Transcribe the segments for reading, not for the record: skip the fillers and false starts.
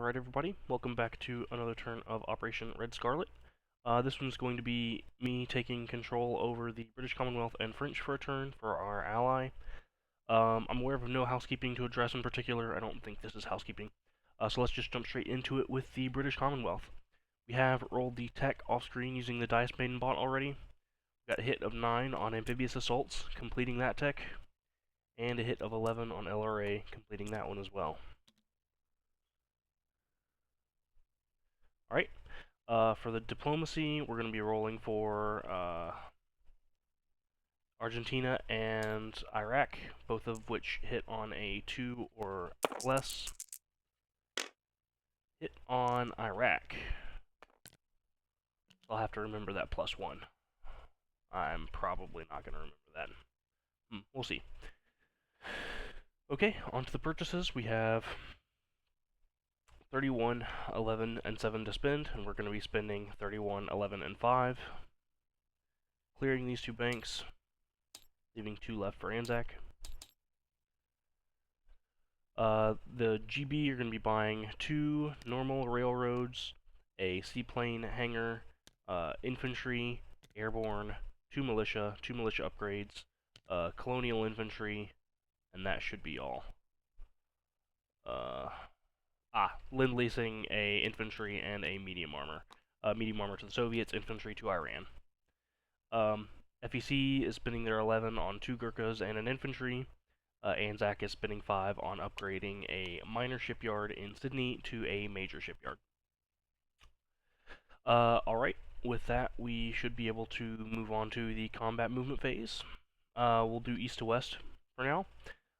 Alright everybody, welcome back to another turn of Operation Red Scarlet. This one's going to be me taking control over the British Commonwealth and French for a turn for our ally. I'm aware of no housekeeping to address in particular. I don't think this is housekeeping. So let's just jump straight into it with the British Commonwealth. We have rolled the tech off screen using the Dice Maiden bot already. We got a hit of 9 on Amphibious Assaults, completing that tech, and a hit of 11 on LRA, completing that one as well. Alright, for the diplomacy, we're going to be rolling for Argentina and Iraq, both of which hit on a 2 or less. Hit on Iraq. I'll have to remember that +1. I'm probably not going to remember that. We'll see. Okay, on to the purchases. We have 31, 11, and 7 to spend, and we're going to be spending 31, 11, and 5. Clearing these 2 banks, leaving 2 left for Anzac. The GB, you're going to be buying 2 normal railroads, a seaplane hangar, infantry, airborne, 2 militia upgrades, colonial infantry, and that should be all. Lend-leasing a infantry and a medium armor. Medium armor to the Soviets, infantry to Iran. FEC is spending their 11 on 2 Gurkhas and an infantry. Anzac is spending 5 on upgrading a minor shipyard in Sydney to a major shipyard. Alright, with that we should be able to move on to the combat movement phase. We'll do east to west for now.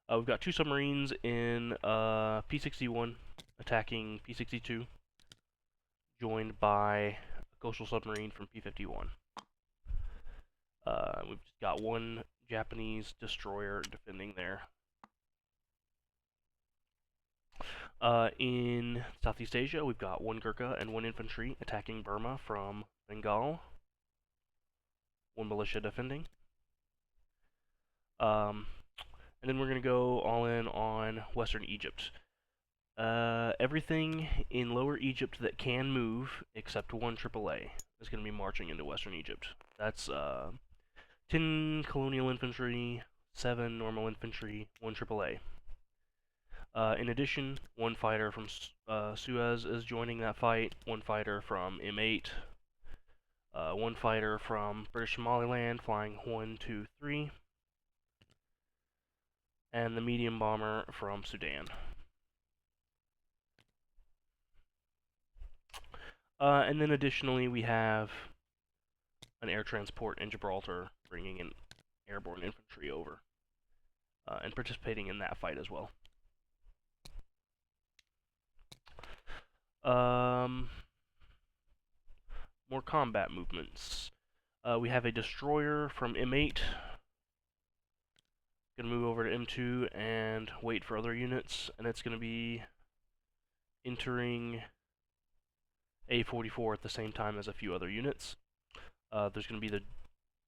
We've got 2 submarines in P61 attacking P62, joined by a coastal submarine from P51. We've just got 1 Japanese destroyer defending there. In Southeast Asia, we've got 1 Gurkha and 1 infantry attacking Burma from Bengal. 1 militia defending. And then we're going to go all in on Western Egypt. Everything in Lower Egypt that can move, except 1 AAA, is going to be marching into Western Egypt. That's 10 colonial infantry, 7 normal infantry, 1 AAA. In addition, 1 fighter from Suez is joining that fight, 1 fighter from M8, 1 fighter from British Somaliland flying 1, 2, 3, and the medium bomber from Sudan. And then additionally, we have an air transport in Gibraltar bringing in airborne infantry over and participating in that fight as well. More combat movements. We have a destroyer from M8. Gonna move over to M2 and wait for other units, and it's gonna be entering A44 at the same time as a few other units. There's gonna be the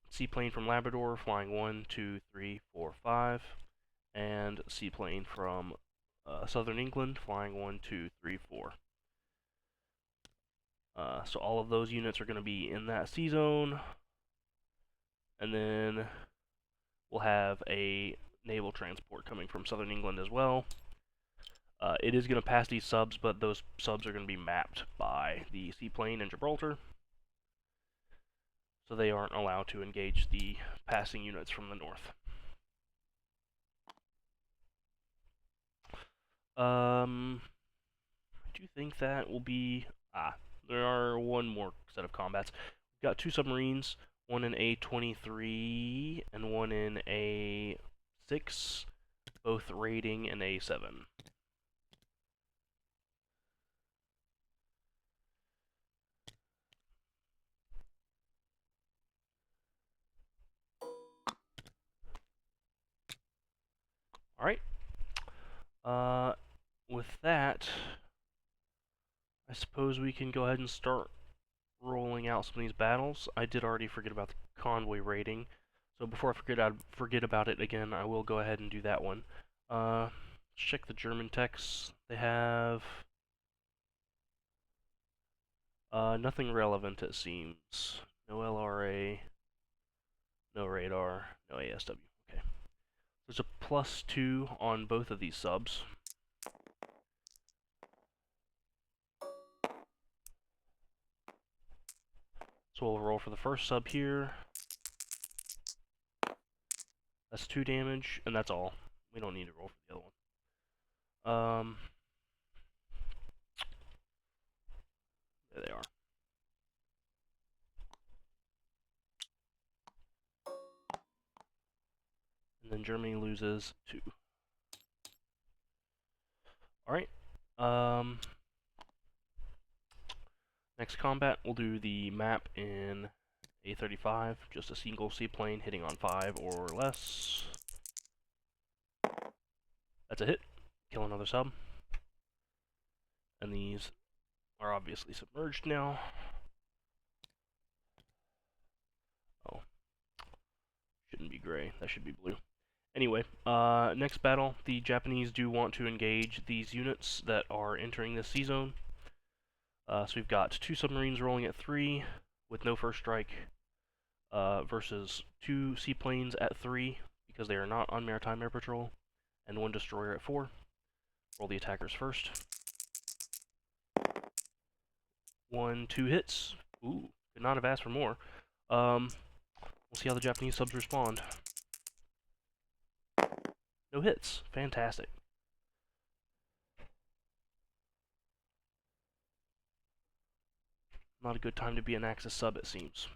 seaplane from Labrador flying 1, 2, 3, 4, 5, and seaplane from Southern England flying 1, 2, 3, 4. So all of those units are going to be in that sea zone, and then we'll have a naval transport coming from Southern England as well. It is going to pass these subs, but those subs are going to be mapped by the seaplane in Gibraltar, so they aren't allowed to engage the passing units from the north. I do think that will be... there are 1 more set of combats. We've got 2 submarines, 1 in A23 and 1 in A6, both raiding in A7. Alright. With that, I suppose we can go ahead and start rolling out some of these battles. I did already forget about the convoy raiding, so before I forget about it again, I will go ahead and do that one. Check the German techs. They have Nothing relevant, it seems. No LRA, no radar, no ASW. Okay. There's a +2 on both of these subs. So we'll roll for the first sub here. That's 2 damage, and that's all. We don't need to roll for the other one. There they are. And then Germany loses 2. Alright. Next combat, we'll do the map in A35, just a single seaplane hitting on 5 or less. That's a hit. Kill another sub. And these are obviously submerged now. Oh. Shouldn't be gray, that should be blue. Anyway, next battle, the Japanese do want to engage these units that are entering this sea zone. So we've got 2 submarines rolling at 3 with no first strike versus 2 seaplanes at 3 because they are not on maritime air patrol, and 1 destroyer at 4. Roll the attackers first. 1, 2 hits. Ooh, could not have asked for more. We'll see how the Japanese subs respond. No hits. Fantastic. Not a good time to be an Axis sub, it seems.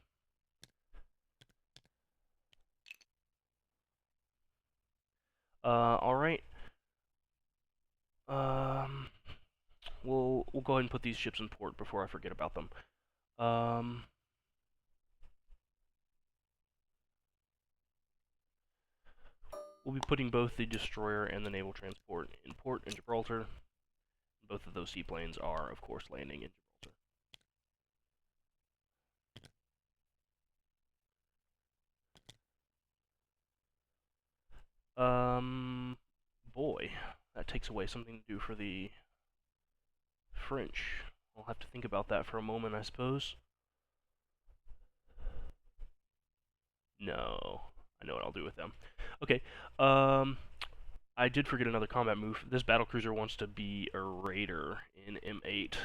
Alright. We'll go ahead and put these ships in port before I forget about them. We'll be putting both the destroyer and the naval transport in port in Gibraltar. Both of those seaplanes are, of course, landing in Gibraltar. Boy, that takes away something to do for the French. I'll have to think about that for a moment, I suppose. No, I know what I'll do with them. Okay, I did forget another combat move. This battlecruiser wants to be a raider in M8.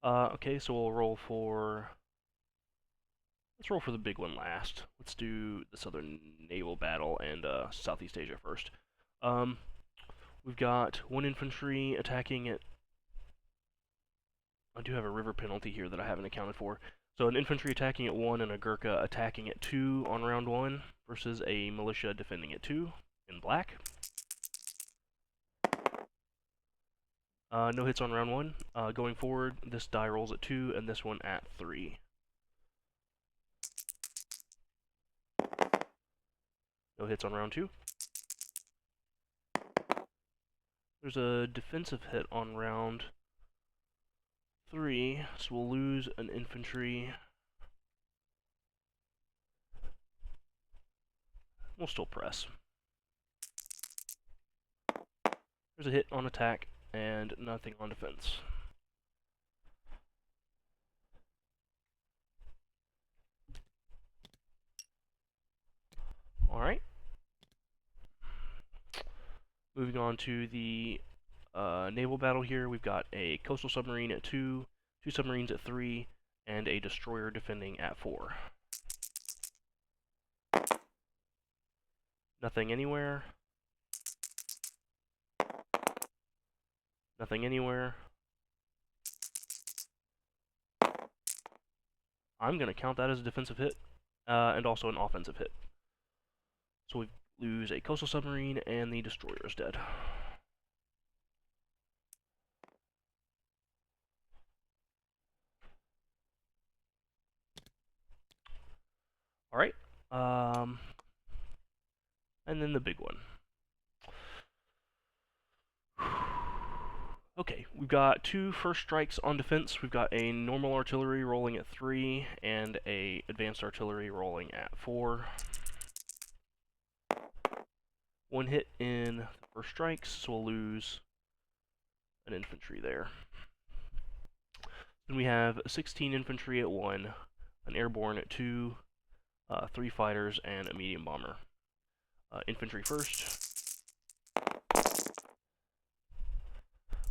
Okay, so we'll roll for... Let's roll for the big one last. Let's do the Southern Naval Battle and Southeast Asia first. We've got 1 infantry attacking at... I do have a river penalty here that I haven't accounted for. So an infantry attacking at 1 and a Gurkha attacking at 2 on round 1 versus a militia defending at 2 in black. No hits on round 1. Going forward, this die rolls at 2 and this one at 3. No hits on round 2. There's a defensive hit on round 3, so we'll lose an infantry. We'll still press. There's a hit on attack and nothing on defense. Alright. Moving on to the naval battle here, we've got a coastal submarine at 2, 2 submarines at 3, and a destroyer defending at 4. Nothing anywhere. Nothing anywhere. I'm going to count that as a defensive hit, and also an offensive hit. So we lose a coastal submarine, and the destroyer is dead. Alright. And then the big one. Okay, we've got 2 first strikes on defense. We've got a normal artillery rolling at 3 and a advanced artillery rolling at 4. 1 hit in the first strikes, so we'll lose an infantry there. Then we have 16 infantry at 1, an airborne at 2, 3 fighters, and a medium bomber. Infantry first.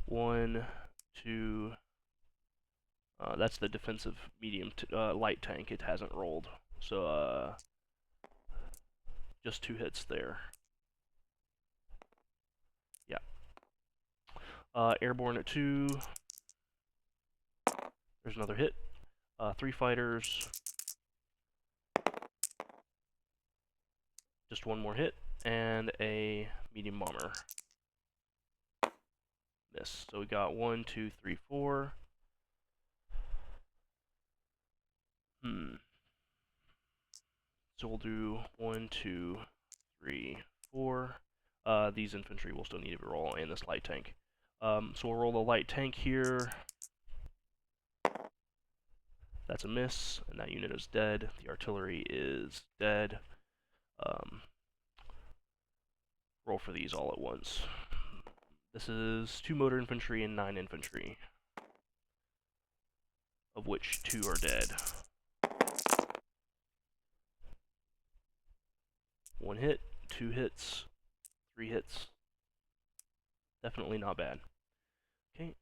1, 2. That's the defensive medium light tank. It hasn't rolled, so just 2 hits there. Yeah. Airborne at 2. There's another hit. 3 fighters. Just 1 more hit, and a medium bomber. Miss. So we got 1, 2, 3, 4. So we'll do 1, 2, 3, 4. These infantry will still need to roll, and this light tank. So we'll roll the light tank here. That's a miss, and that unit is dead. The artillery is dead. Roll for these all at once. This is 2 motor infantry and 9 infantry, of which 2 are dead. 1 hit, 2 hits, 3 hits. Definitely not bad. Okay.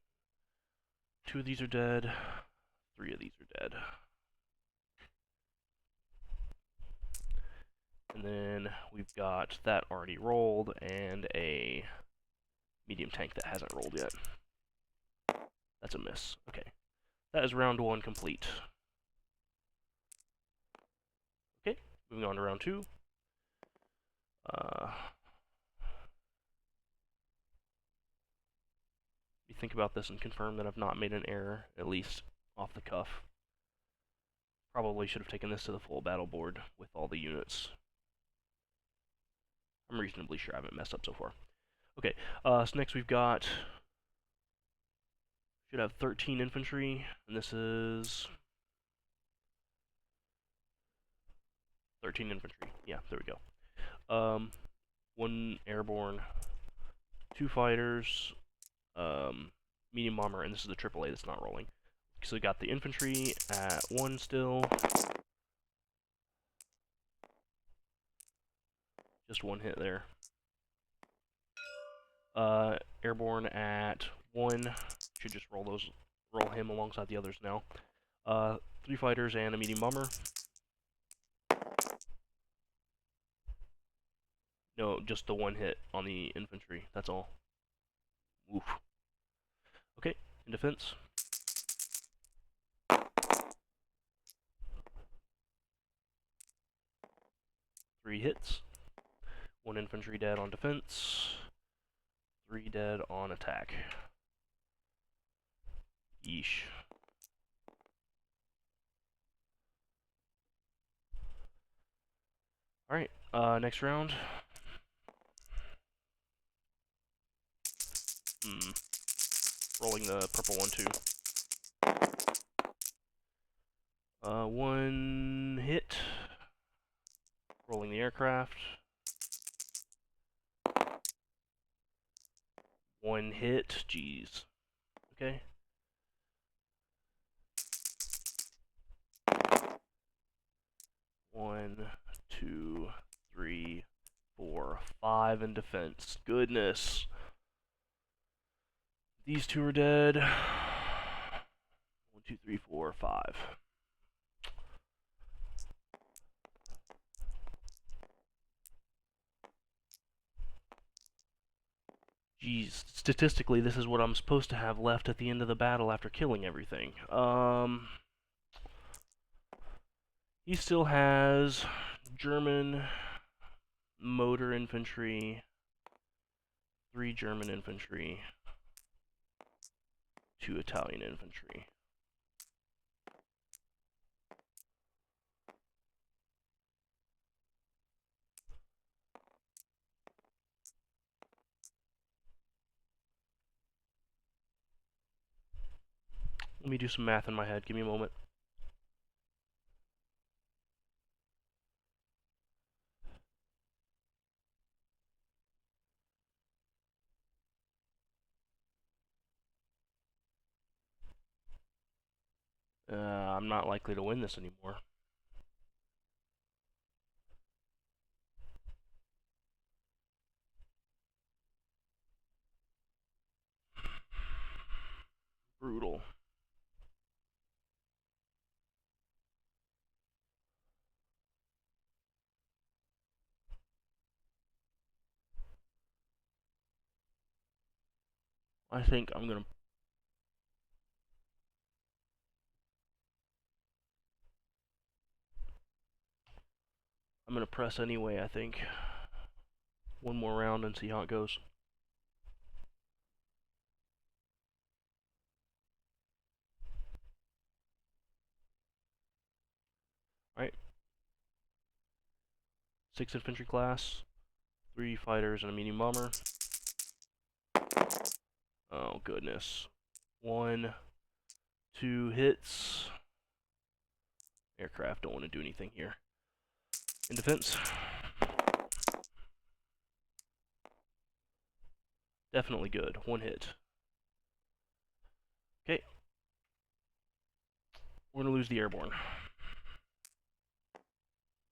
2 of these are dead. 3 of these are dead. And then we've got that already rolled and a medium tank that hasn't rolled yet. That's a miss. Okay. That is round 1 complete. Okay, moving on to round 2. Let me think about this and confirm that I've not made an error, at least off the cuff. Probably should have taken this to the full battle board with all the units. I'm reasonably sure I haven't messed up so far. Okay, so next we've got... should have 13 infantry, and this is... 13 infantry. Yeah, there we go. 1 airborne, 2 fighters, medium bomber, and this is the AAA that's not rolling. So we got the infantry at 1 still. Just 1 hit there. Airborne at 1. Should just roll him alongside the others now. 3 fighters and a medium bomber. No, just the 1 hit on the infantry, that's all. Oof. Okay, in defense. Three hits. 1 infantry dead on defense. 3 dead on attack. Yeesh. Alright, next round. Rolling the purple one too. 1 hit. Rolling the aircraft. 1 hit. Jeez. Okay. One, 2, 3, 4, 5 in defense. Goodness. These 2 are dead. 1, 2, 3, 4, 5. Jeez, statistically, this is what I'm supposed to have left at the end of the battle after killing everything. He still has German motor infantry, 3 German infantry, 2 Italian infantry. Let me do some math in my head. Give me a moment. I'm not likely to win this anymore. Brutal. I think I'm gonna press anyway, I think. One more round and see how it goes. Alright. 6 infantry class, 3 fighters and a medium bomber. Oh goodness. 1, 2 hits. Aircraft don't want to do anything here. In defense. Definitely good. 1 hit. Okay. We're gonna lose the airborne.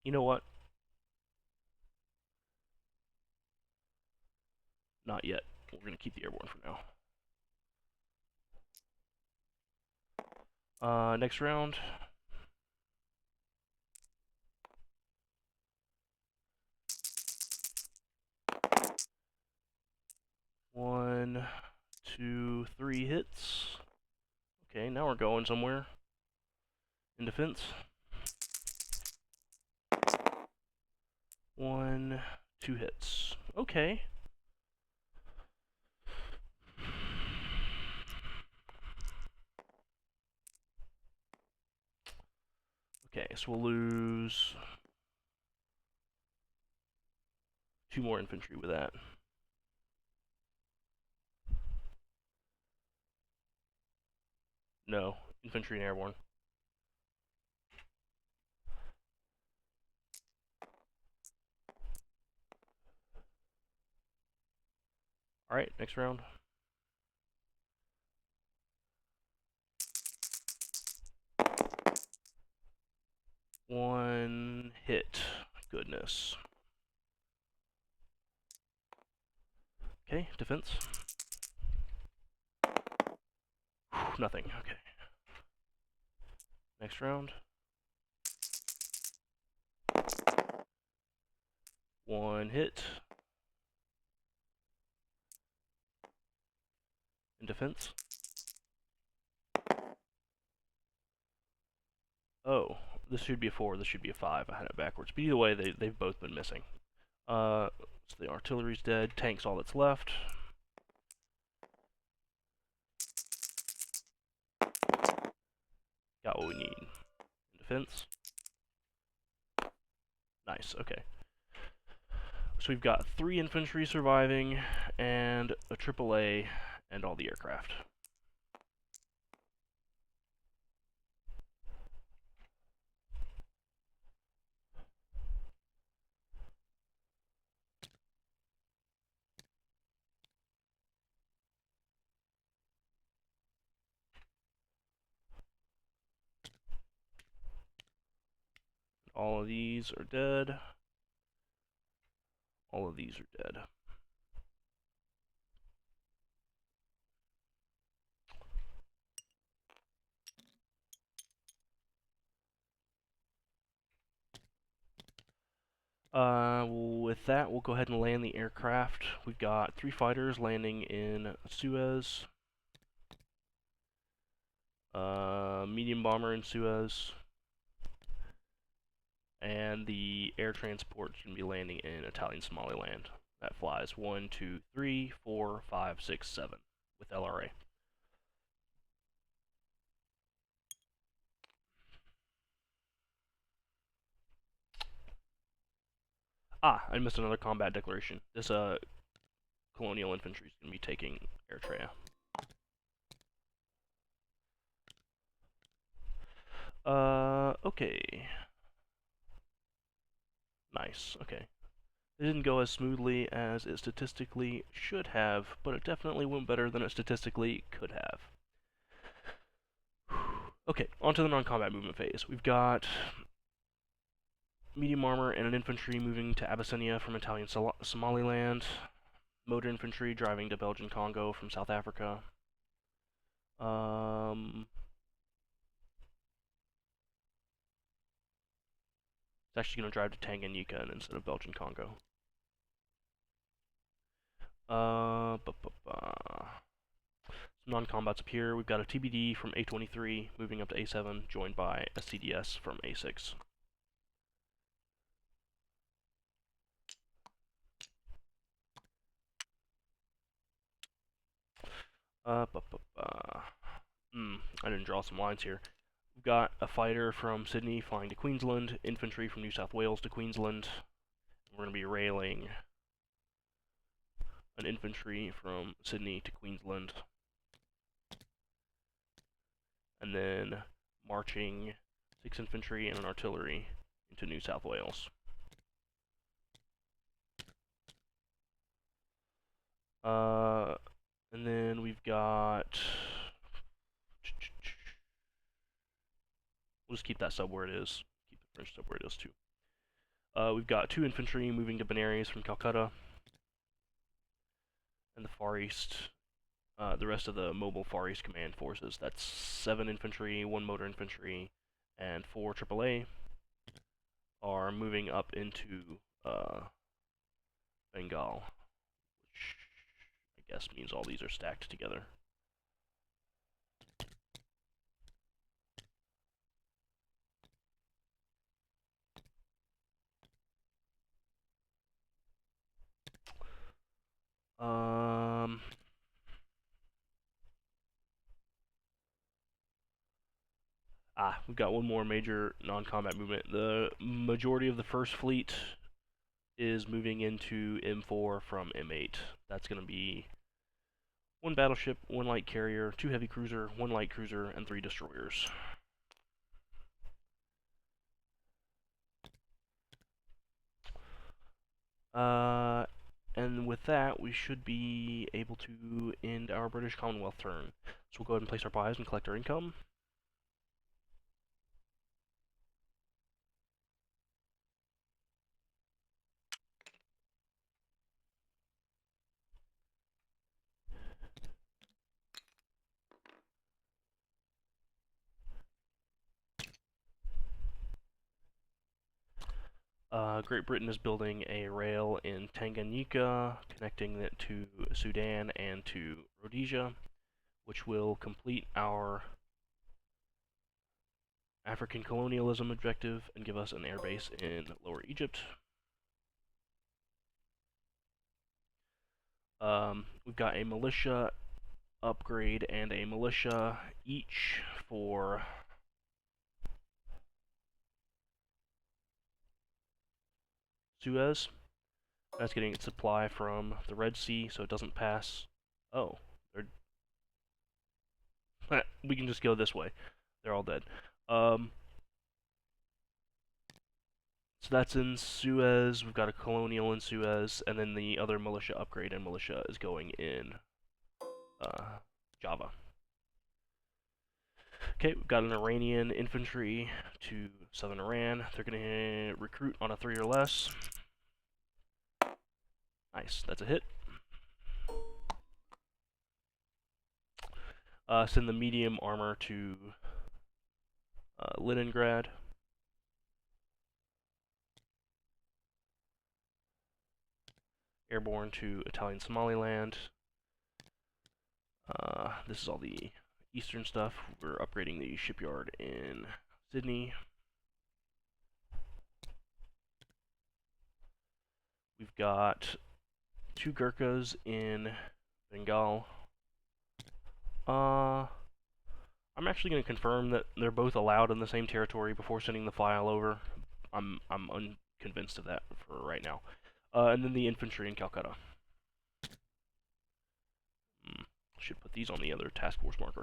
You know what? Not yet. We're gonna keep the airborne for now. Next round. One, 2, 3 hits. Okay, now we're going somewhere. In defense. 1, 2 hits. Okay. Okay, so we'll lose 2 more infantry with that. No, infantry and airborne. Alright, next round. One hit. Goodness. Okay, defense. Nothing, okay. Next round. 1 hit. In defense. Oh, this should be a 4, this should be a 5. I had it backwards. But either way, they've both been missing. So the artillery's dead. Tank's all that's left. Got what we need. In defense. Nice, okay. So we've got 3 infantry surviving, and a AAA, and all the aircraft. All of these are dead. All of these are dead. With that, we'll go ahead and land the aircraft. We've got 3 fighters landing in Suez. Medium bomber in Suez. And the air transport is going to be landing in Italian Somaliland. That flies 1, 2, 3, 4, 5, 6, 7 with LRA. Ah, I missed another combat declaration. This colonial infantry is going to be taking Eritrea. Okay. Nice, okay. It didn't go as smoothly as it statistically should have, but it definitely went better than it statistically could have. Okay, onto the non-combat movement phase. We've got medium armor and an infantry moving to Abyssinia from Italian Somaliland. Motor infantry driving to Belgian Congo from South Africa. It's actually going to drive to Tanganyika instead of Belgian Congo. Some non-combats up here. We've got a TBD from A23 moving up to A7, joined by a CDS from A6. I didn't draw some lines here. We've got a fighter from Sydney flying to Queensland, infantry from New South Wales to Queensland. We're going to be railing an infantry from Sydney to Queensland. And then marching 6 infantry and an artillery into New South Wales. And then we've got... We'll just keep that sub where it is. Keep the French sub where it is too. We've got 2 infantry moving to Benares from Calcutta. And the Far East, the rest of the mobile Far East Command forces. That's 7 infantry, 1 motor infantry, and 4 AAA are moving up into Bengal, which I guess means all these are stacked together. We've got one more major non-combat movement. The majority of the first fleet is moving into M4 from M8. That's going to be 1 battleship, 1 light carrier, 2 heavy cruiser, 1 light cruiser, and 3 destroyers. And with that, we should be able to end our British Commonwealth turn. So we'll go ahead and place our buys and collect our income. Great Britain is building a rail in Tanganyika, connecting it to Sudan and to Rhodesia, which will complete our African colonialism objective and give us an airbase in Lower Egypt. We've got a militia upgrade and a militia each for Suez. That's getting its supply from the Red Sea, so it doesn't pass. Oh, we can just go this way. They're all dead. So that's in Suez. We've got a colonial in Suez, and then the other militia upgrade and militia is going in Java. Okay, we've got an Iranian infantry to southern Iran. They're going to recruit on a 3 or less. Nice, that's a hit. Send the medium armor to Leningrad. Airborne to Italian Somaliland. This is all the eastern stuff. We're upgrading the shipyard in Sydney. We've got 2 Gurkhas in Bengal. I'm actually going to confirm that they're both allowed in the same territory before sending the file over. I'm unconvinced of that for right now. And then the infantry in Calcutta. Should put these on the other task force marker.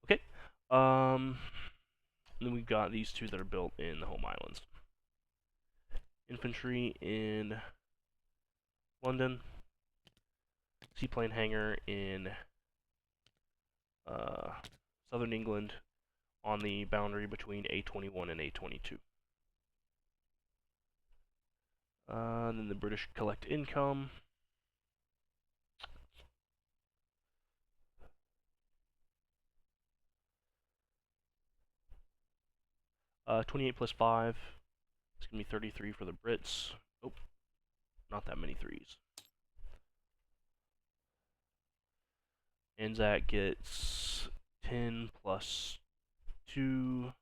Okay. Then we've got these 2 that are built in the home islands. infantry in London, seaplane hangar in southern England on the boundary between A21 and A22. Then the British collect income. Uh, 28 plus 5. It's going to be 33 for the Brits. Oh, not that many threes. Anzac gets 10 plus 2.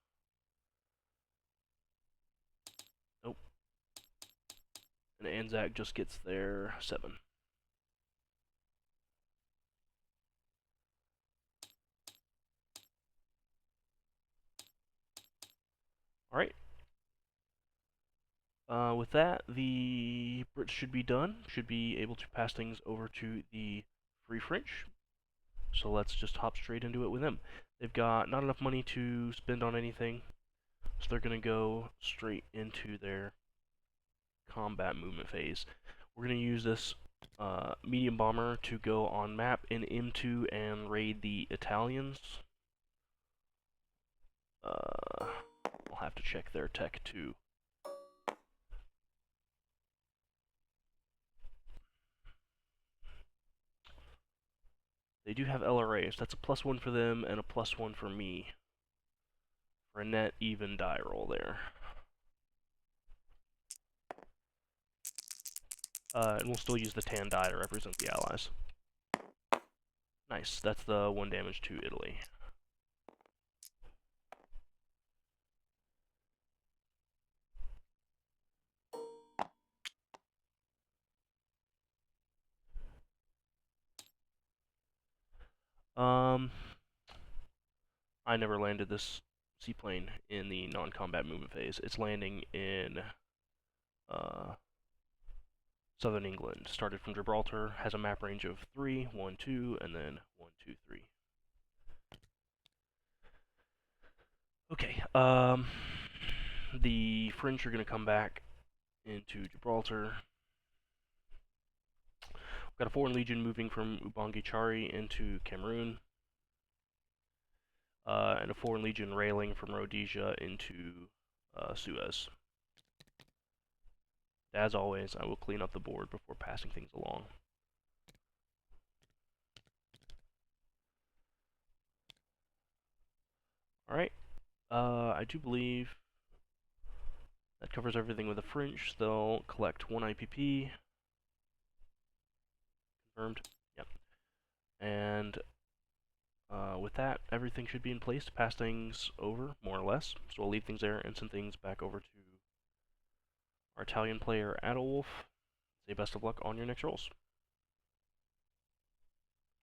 Nope. And Anzac just gets their 7. Alright. With that, the Brits should be done. Should be able to pass things over to the Free French. So let's just hop straight into it with them. They've got not enough money to spend on anything, so they're going to go straight into their combat movement phase. We're going to use this medium bomber to go on map in M2 and raid the Italians. I'll have to check their tech too. They do have LRAs. That's a +1 for them and a +1 for me. For a net even die roll there. And we'll still use the tan die to represent the allies. Nice. That's the 1 damage to Italy. I never landed this seaplane in the non-combat movement phase. It's landing in southern England. Started from Gibraltar, has a map range of 3, 1, 2, and then 1, 2, 3. Okay, the French are going to come back into Gibraltar. We've got a foreign legion moving from Ubangui-Chari into Cameroon. And a foreign legion railing from Rhodesia into Suez. As always, I will clean up the board before passing things along. Alright, I do believe that covers everything with the French. They'll collect 1 IPP. Confirmed. Yep. And with that, everything should be in place to pass things over, more or less. So we'll leave things there and send things back over to our Italian player, Adolf. Say best of luck on your next rolls.